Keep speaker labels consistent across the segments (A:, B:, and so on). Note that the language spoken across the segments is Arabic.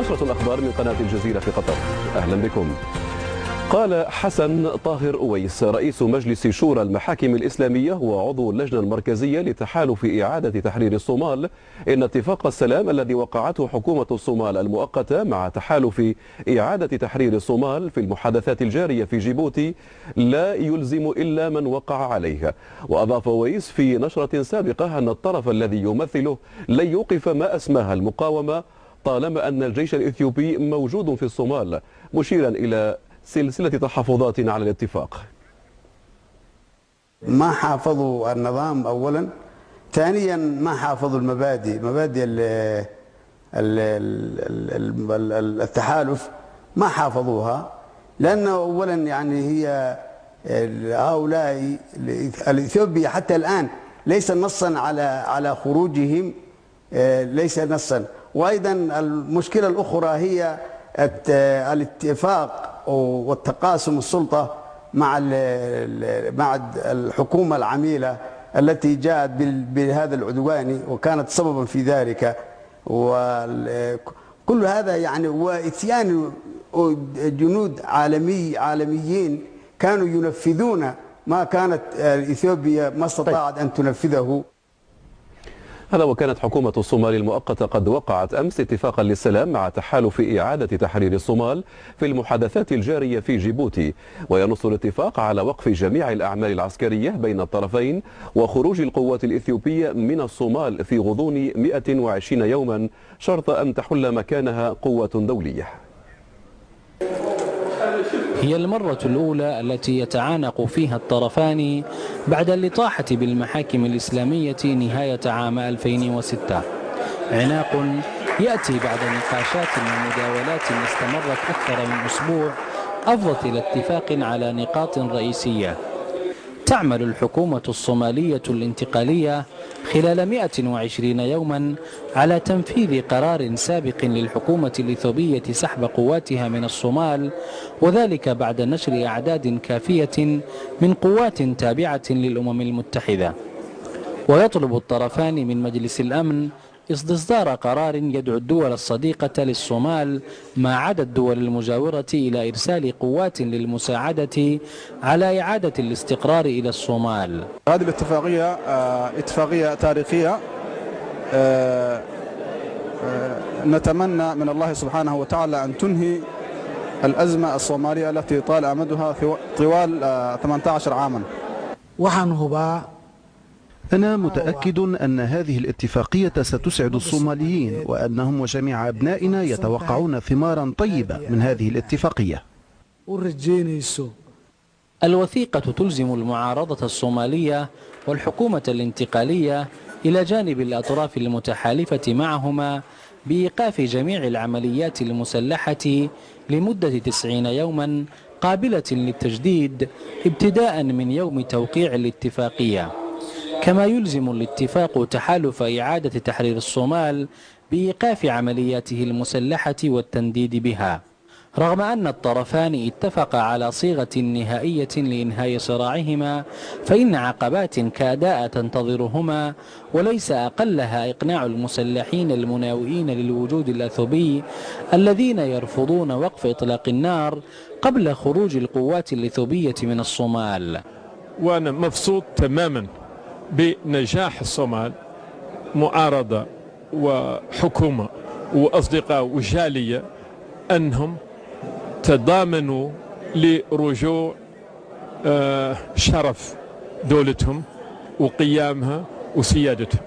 A: نشرة الأخبار من قناة الجزيرة في قطر. أهلا بكم. قال حسن طاهر أويس رئيس مجلس شورى المحاكم الإسلامية وعضو اللجنة المركزية لتحالف إعادة تحرير الصومال إن اتفاق السلام الذي وقعته حكومة الصومال المؤقتة مع تحالف إعادة تحرير الصومال في المحادثات الجارية في جيبوتي لا يلزم إلا من وقع عليه. وأضاف أويس في نشرة سابقة أن الطرف الذي يمثله لن يوقف ما أسماها المقاومة طالما أن الجيش الإثيوبي موجود في الصومال، مشيرا إلى سلسلة تحفظات على الاتفاق.
B: ما حافظوا النظام أولا، ثانيا ما حافظوا مبادئ التحالف ما حافظوها، لأنه أولا يعني هي هؤلاء الإثيوبيا حتى الآن ليس نصا على خروجهم، ليس نصا. وأيضا المشكلة الأخرى هي الاتفاق والتقاسم السلطة مع الحكومة العميلة التي جاءت بهذا العدوان وكانت سببا في ذلك. وكل هذا يعني وإتيان جنود عالميين كانوا ينفذون ما كانت إثيوبيا ما استطاعت أن تنفذه.
A: هذا وكانت حكومة الصومال المؤقتة قد وقعت أمس اتفاقا للسلام مع تحالف إعادة تحرير الصومال في المحادثات الجارية في جيبوتي، وينص الاتفاق على وقف جميع الأعمال العسكرية بين الطرفين وخروج القوات الإثيوبية من الصومال في غضون 120 يوما شرط أن تحل مكانها قوة دولية.
C: هي المرة الأولى التي يتعانق فيها الطرفان بعد الإطاحة بالمحاكم الإسلامية نهاية عام 2006. عناق يأتي بعد نقاشات ومداولات استمرت أكثر من أسبوع أفضت إلى اتفاق على نقاط رئيسية. تعمل الحكومة الصومالية الانتقالية خلال 120 يوما على تنفيذ قرار سابق للحكومة الإثيوبية سحب قواتها من الصومال، وذلك بعد نشر أعداد كافية من قوات تابعة للأمم المتحدة. ويطلب الطرفان من مجلس الأمن استصدار قرار يدعو الدول الصديقة للصومال مع عدد الدول المجاورة إلى إرسال قوات للمساعدة على إعادة الاستقرار إلى الصومال.
D: هذه الاتفاقية اتفاقية تاريخية، نتمنى من الله سبحانه وتعالى أن تنهي الأزمة الصومالية التي طال أمدها طوال 18 عاما.
E: أنا متأكد أن هذه الاتفاقية ستسعد الصوماليين، وأنهم وجميع أبنائنا يتوقعون ثمارا طيبة من هذه الاتفاقية.
C: الوثيقة تلزم المعارضة الصومالية والحكومة الانتقالية إلى جانب الأطراف المتحالفة معهما بإيقاف جميع العمليات المسلحة لمدة 90 يوما قابلة للتجديد ابتداء من يوم توقيع الاتفاقية. كما يلزم الاتفاق تحالف إعادة تحرير الصومال بإيقاف عملياته المسلحة والتنديد بها، رغم أن الطرفان اتفقا على صيغة نهائية لإنهاء صراعهما، فإن عقبات كاداء تنتظرهما، وليس أقلها إقناع المسلحين المناوئين للوجود الأثيوبي الذين يرفضون وقف إطلاق النار قبل خروج القوات الإثيوبية من الصومال.
F: وأنا مبسوط تماما بنجاح الصومال، معارضة وحكومة وأصدقاء وجالية، أنهم تضامنوا لرجوع شرف دولتهم وقيامها وسيادتهم.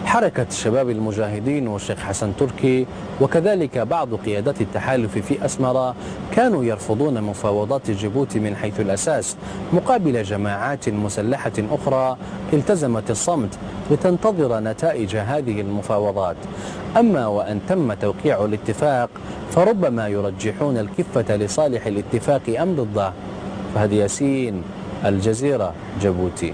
C: حركة الشباب المجاهدين والشيخ حسن تركي وكذلك بعض قيادات التحالف في أسمرة كانوا يرفضون مفاوضات جيبوتي من حيث الأساس، مقابل جماعات مسلحة أخرى التزمت الصمت لتنتظر نتائج هذه المفاوضات. أما وأن تم توقيع الاتفاق فربما يرجحون الكفة لصالح الاتفاق أم ضده. فهد ياسين، الجزيرة، جيبوتي.